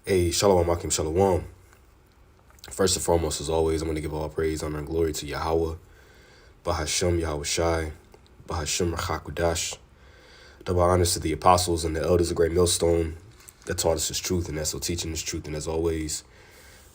Hey, Shalom Akim Shalom. First and foremost, as always, I'm going to give all praise, honor, and glory to Yahawah, Bahashem Yahawashi, Bahashem Rachakudash. Double honors to the apostles and the elders of Great Millstone that taught us His truth and that's still teaching His truth. And as always,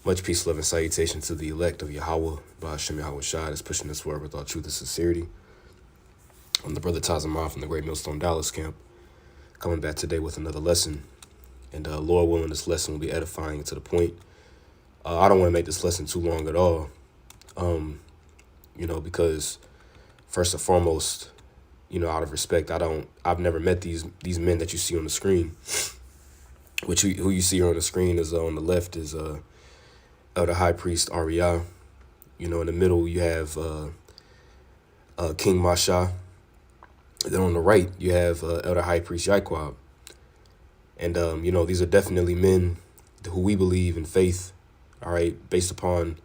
much peace, love, and salutation to the elect of Yahawah, Bahashem Yahawashi, that's pushing this word with all truth and sincerity. I'm the brother Tazamah from the Great Millstone Dallas camp, coming back today with another lesson. And Lord willing, this lesson will be edifying to the point. I don't want to make this lesson too long at all, because first and foremost, out of respect, I've never met these men that you see on the screen. Who you see here on the screen is on the left is Elder High Priest Ariah. In the middle you have King Masha. Then on the right you have Elder High Priest Yahawah. And these are definitely men who we believe in faith. All right, based upon,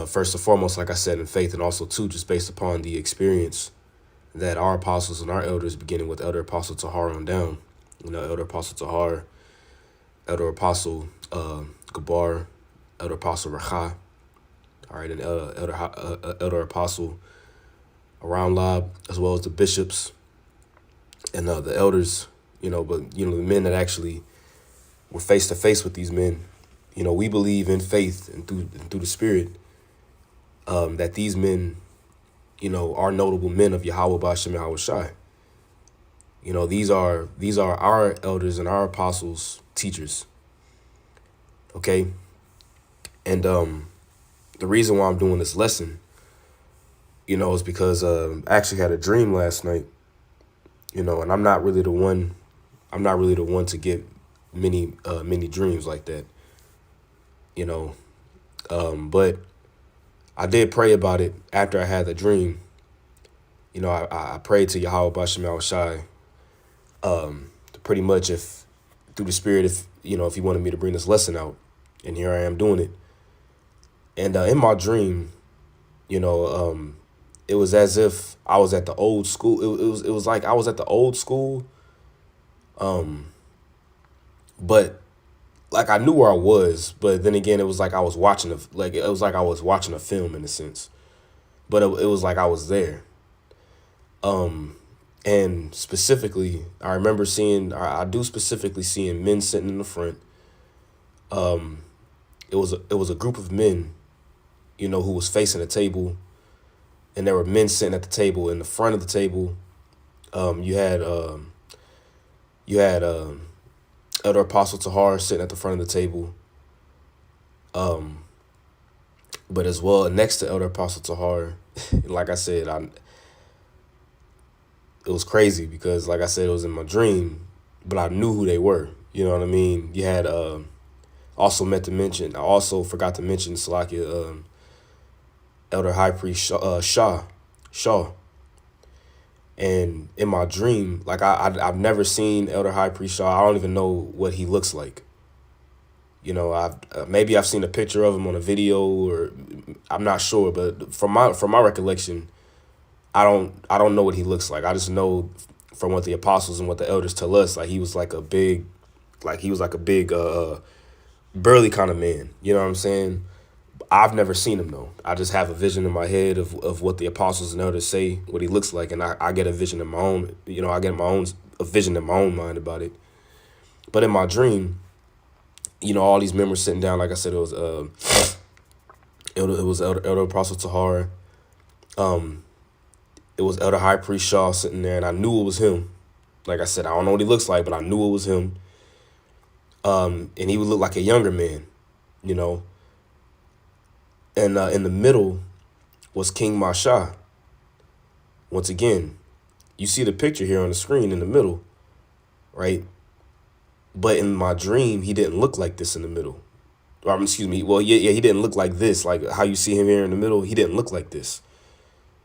first and foremost, like I said, in faith, and also, too, just based upon the experience that our apostles and our elders, beginning with Elder Apostle Tahar on down, Elder Apostle Tahar, Elder Apostle Gabar, Elder Apostle Racha, all right, and Elder Apostle Around Lob, as well as the bishops and the elders, but, the men that actually were face to face with these men. We believe in faith and through the Spirit that these men, are notable men of Yahawah Ba'ashem Yahawashi. These are our elders and our apostles, teachers. Okay, and the reason why I'm doing this lesson, is because I actually had a dream last night. And I'm not really the one to get many dreams like that. But I did pray about it after I had the dream. I prayed to Yahawah Ba'ashem Yahawashi, pretty much if through the Spirit, if he wanted me to bring this lesson out, and here I am doing it. And in my dream, it was as if I was at the old school. It was like I was at the old school. But like I knew where I was, but then again, it was like I was watching a film in a sense, but it was like I was there. And specifically, I do specifically seeing men sitting in the front. It was a group of men, who was facing a table, and there were men sitting at the table. In the front of the table, you had Elder Apostle Tahar sitting at the front of the table. But as well, next to Elder Apostle Tahar, like I said, it was crazy because, like I said, it was in my dream, but I knew who they were. You know what I mean? You had I also forgot to mention Salakia, Elder High Priest Shaw. And in my dream, like I've never seen Elder High Priest Shaw. I don't even know what he looks like. Maybe I've seen a picture of him on a video, or I'm not sure. But from my recollection, I don't know what he looks like. I just know from what the apostles and what the elders tell us, like he was like a big, burly kind of man. You know what I'm saying? I've never seen him though. I just have a vision in my head of what the apostles and elders say, what he looks like, and I get a vision in my own. I get a vision in my own mind about it. But in my dream, all these men were sitting down. Like I said, it was Elder Apostle Tahar. It was Elder High Priest Shaw sitting there, and I knew it was him. Like I said, I don't know what he looks like, but I knew it was him. And he would look like a younger man, And in the middle was King Masha. Once again, you see the picture here on the screen in the middle, right? But in my dream, he didn't look like this in the middle. Or excuse me. Well, yeah, he didn't look like this. Like how you see him here in the middle, he didn't look like this.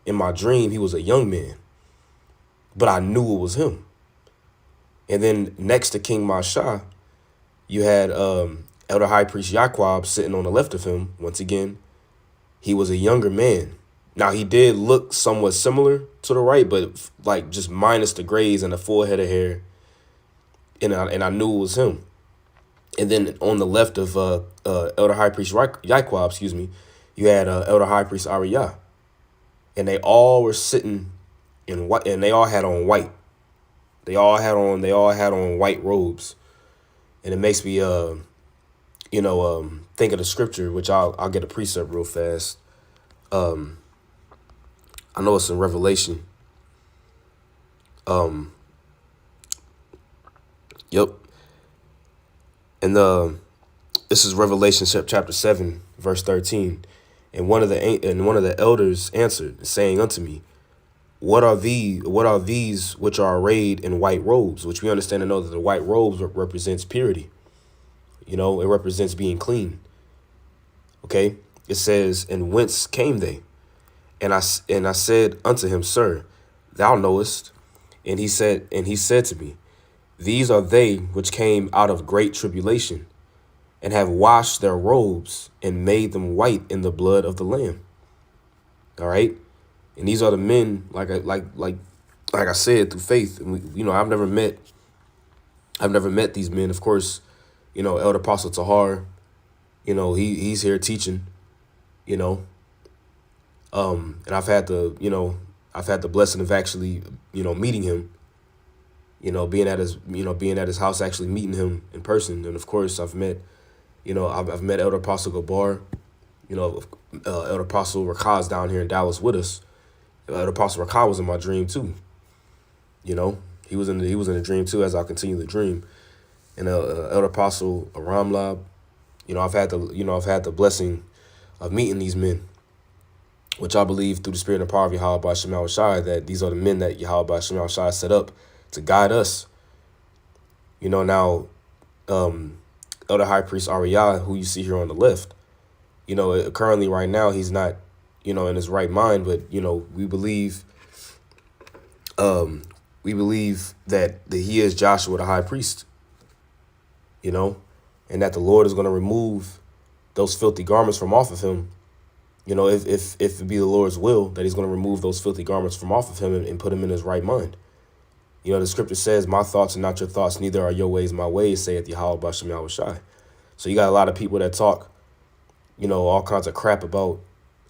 In my dream, he was a young man, but I knew it was him. And then next to King Masha, you had Elder High Priest Yahawah sitting on the left of him. Once again, he was a younger man. Now, he did look somewhat similar to the right, but like just minus the grays and the full head of hair. And I knew it was him. And then on the left of Elder High Priest Yahawah, excuse me, you had Elder High Priest Ariah, and they all were sitting in white, and they all had on white. They all had on white robes, and it makes me think of the scripture, which I'll get a precept real fast. I know it's in Revelation. Yep. And this is Revelation chapter 7, verse 13. And one of the elders answered, saying unto me, What are these which are arrayed in white robes? Which we understand and know that the white robes represents purity. It represents being clean. Okay. It says, and whence came they? And I said unto him, Sir, thou knowest. And he said to me, These are they which came out of great tribulation, and have washed their robes and made them white in the blood of the Lamb. All right. And these are the men, like I said, through faith. And I've never met these men. Of course, Elder Apostle Tahar, he's here teaching, and I've had the blessing of actually, meeting him, being at his house, actually meeting him in person. And of course I've met Elder Apostle Gabar, Elder Apostle Rakaz down here in Dallas with us. Elder Apostle Rakaz was in my dream too. He was in the dream too, as I continue to dream. And Elder Apostle Ramlab, I've had the blessing of meeting these men, which I believe through the spirit and power of Yahawah Wa Yahawahi, that these are the men that Yahawah Wa Yahawahi set up to guide us. Now, Elder High Priest Ariah, who you see here on the left, currently right now, he's not, in his right mind, but, we believe that he is Joshua, the high priest, and that the Lord is going to remove those filthy garments from off of him. If it be the Lord's will, that he's going to remove those filthy garments from off of him and put him in his right mind. The scripture says, my thoughts are not your thoughts, neither are your ways my ways, saith Yahawah Wa Yahawahi. So you got a lot of people that talk, all kinds of crap about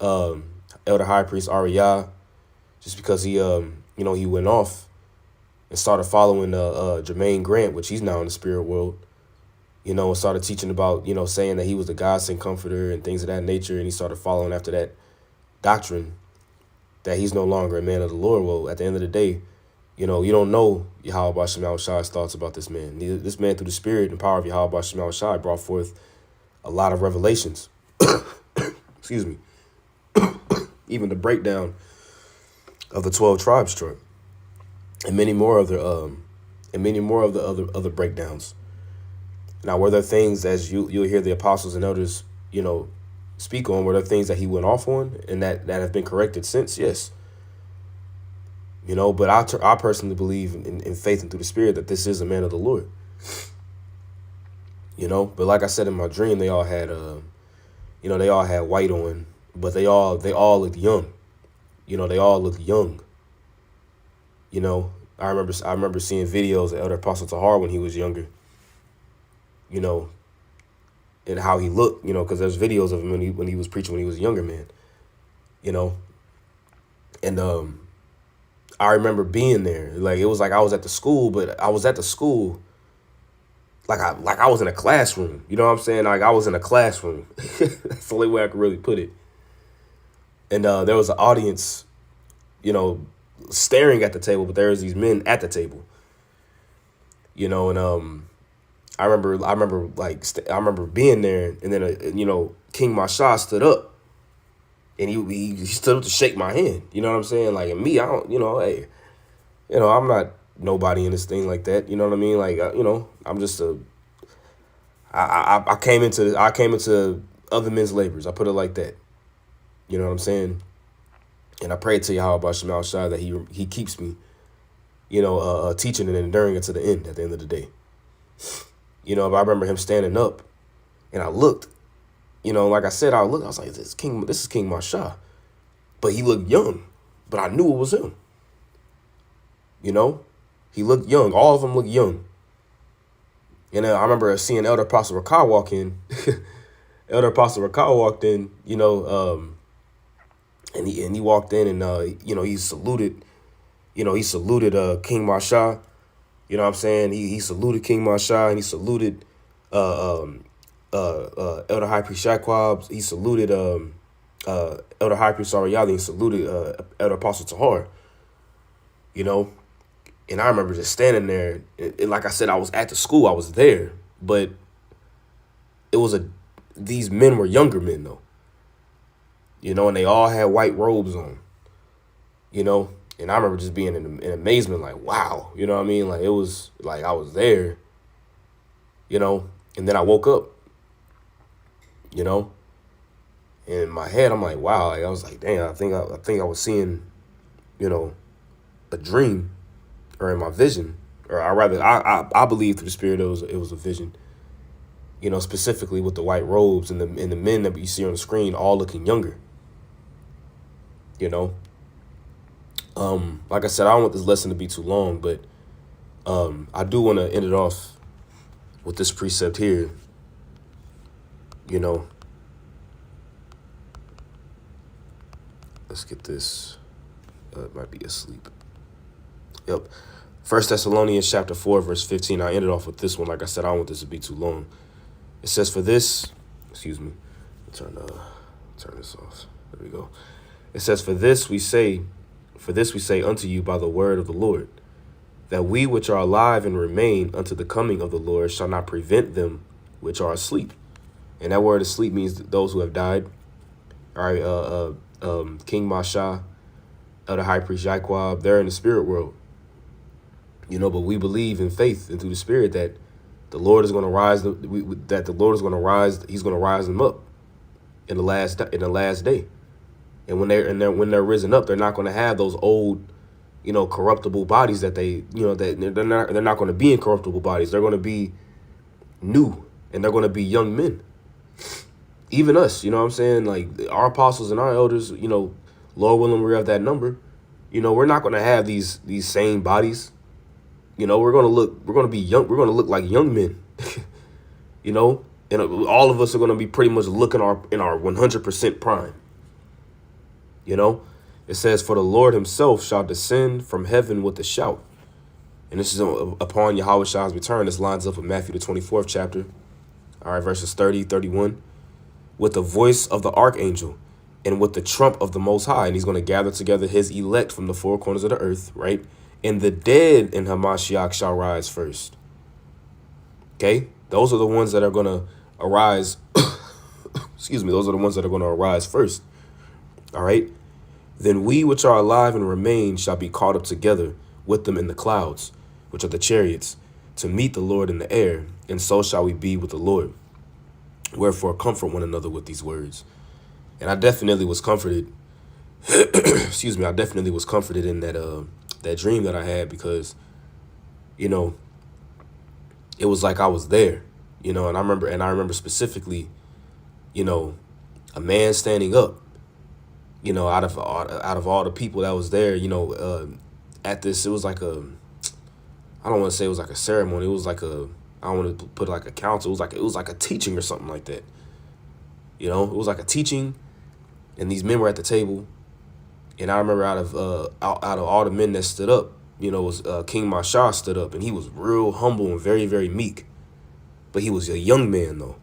Elder High Priest Ariah, just because he went off and started following Jermaine Grant, which he's now in the spirit world, and started teaching about, saying that he was the God-sent comforter and things of that nature. And he started following after that doctrine that he's no longer a man of the Lord. Well, at the end of the day, you don't know Yahawah Wa Yahawahi's thoughts about this man. This man, through the spirit and power of Yahawah Wa Yahawahi, brought forth a lot of revelations. Excuse me. Even the breakdown of the 12 tribes chart, and many more of the other breakdowns. Now, were there things, as you'll hear the apostles and elders, speak on, were there things that he went off on and that have been corrected since? Yes. But I personally believe in faith and through the spirit that this is a man of the Lord. But like I said in my dream, they all had white on, but they all looked young. They all looked young. I remember seeing videos of Elder Apostle Tahar when he was younger. And how he looked, because there's videos of him when he was preaching when he was a younger man, and I remember being there. Like, it was like I was at the school, but I was at the school like I was in a classroom. You know what I'm saying? Like, I was in a classroom. That's the only way I could really put it. And there was an audience, staring at the table, but there was these men at the table, and I remember being there, and then King Masha stood up, and he stood up to shake my hand. You know what I'm saying? Like, and me, I don't, hey, I'm not nobody in this thing like that. You know what I mean? Like, I'm just I came into other men's labors. I put it like that. You know what I'm saying? And I pray to Yahawah Wa Yahawahi that he keeps me, teaching and enduring it to the end. At the end of the day. But I remember him standing up, and I looked, like I said, I was like, this is King Masha, but he looked young, but I knew it was him. He looked young. All of them looked young. And I remember seeing Elder Apostle Rakai walk in. Elder Apostle Rakai walked in, and he walked in and he saluted, King Masha. You know what I'm saying? He saluted King Masha, and he saluted Elder High Priest Shaquab. He saluted Elder High Priest Ariali, and saluted Elder Apostle Tahar. And I remember just standing there, and like I said, I was at the school, I was there, but these men were younger men though, and they all had white robes on, and I remember just being in amazement, like, wow, you know what I mean? Like, it was like I was there, and then I woke up, and in my head, I'm like, wow, like, I was like, damn, I think I was seeing, a dream, or in my vision, or I believe through the spirit it was a vision, specifically with the white robes and the men that you see on the screen all looking younger. Like I said, I don't want this lesson to be too long, but I do want to end it off with this precept here. Let's get this. It might be asleep. Yep. 1 Thessalonians chapter 4, verse 15. I ended off with this one. Like I said, I don't want this to be too long. It says, for this, excuse me, turn this off. There we go. It says, for this we say unto you by the word of the Lord, that we which are alive and remain unto the coming of the Lord shall not prevent them which are asleep. And that word asleep means those who have died. All right, King Masha, the High Priest Jaquab, they're in the spirit world. But we believe in faith and through the spirit that the Lord is going to rise. That the Lord is going to rise. He's going to rise them up in the last day. And when they're risen up, they're not going to have those old, corruptible bodies that they're not going to be incorruptible bodies. They're going to be new, and they're going to be young men. Even us, what I'm saying? Like our apostles and our elders, Lord willing, we're of that number. We're not going to have these same bodies. We're going to be young. We're going to look like young men, and all of us are going to be pretty much looking in our 100% prime. It says, for the Lord himself shall descend from heaven with a shout. And this is upon Yahawah Shah's return. This lines up with Matthew, the 24th chapter. All right, verses 30, 31. With the voice of the archangel and with the trump of the Most High. And he's going to gather together his elect from the four corners of the earth, right? And the dead in Hamashiach shall rise first. Okay? Those are the ones that are going to arise. Excuse me. Those are the ones that are going to arise first. All right? Then we which are alive and remain shall be caught up together with them in the clouds, which are the chariots, to meet the Lord in the air, and so shall we be with the Lord. Wherefore comfort one another with these words. And I definitely was comforted. Excuse me. I definitely was comforted in that dream that I had, because, it was like I was there, and I remember specifically, a man standing up, out of all the people that was there, at this, it was like I don't want to say it was like a ceremony. It was like I don't want to put like a council. It was like a teaching or something like that. It was like a teaching, and these men were at the table. And I remember out of all the men that stood up, was King Masha stood up, and he was real humble and very, very meek. But he was a young man though.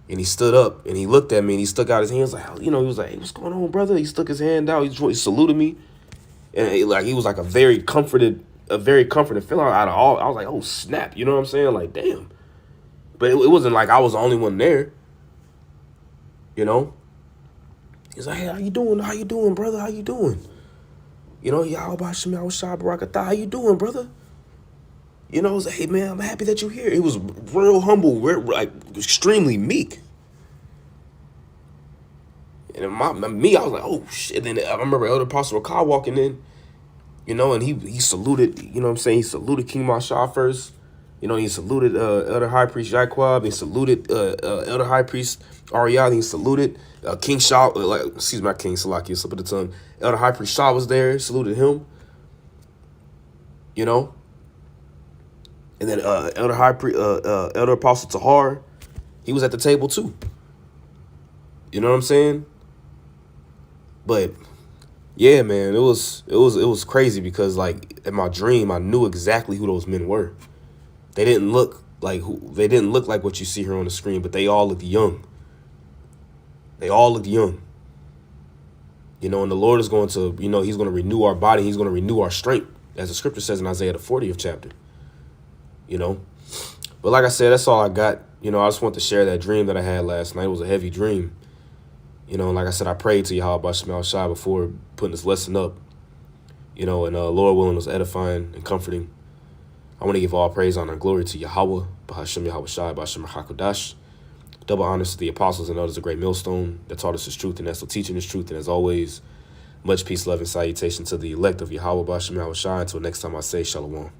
And he stood up and he looked at me and he stuck out his hands like, he was like, hey, what's going on, brother? He stuck his hand out. He saluted me. And he was like a very comforted feeling out of all. I was like, oh, snap. You know what I'm saying? Like, damn. But it wasn't like I was the only one there. He's like, hey, how you doing? How you doing, brother? How you doing? Yahawah Shem Yahushua Barakatah. How you doing, brother? It was like, hey, man, I'm happy that you're here. It was real humble, like extremely meek. And I was like, oh, shit. And then I remember Elder Apostle Rakai walking in, and he saluted, he saluted King Masha first. He saluted Elder High Priest Jaquab. He saluted Elder High Priest Ariel. He saluted King Shah, excuse me, not King Salaki, slip of the tongue. Elder High Priest Shah was there, saluted him. And then Elder Apostle Tahar, he was at the table too. You know what I'm saying? But yeah, man, it was crazy because like in my dream, I knew exactly who those men were. They didn't look like what you see here on the screen, but they all looked young. They all looked young. You know, and the Lord is going to, you know, he's going to renew our body. He's going to renew our strength, as the scripture says in Isaiah, the 40th chapter. You know, but like I said, that's all I got. You know, I just want to share that dream that I had last night. It was a heavy dream. You know, and like I said, I prayed to Yahawah Wa Yahawahi before putting this lesson up. You know, and Lord willing, was edifying and comforting. I want to give all praise, honor, and glory to Yahawah, Bahashem Yahweh Shai, Bahashem HaKodash. Double honors to the apostles and others, a great millstone that taught us his truth and that's still teaching his truth. And as always, much peace, love, and salutation to the elect of Yahawah, Bahashem Yahweh Shai. Until next time I say, Shalom.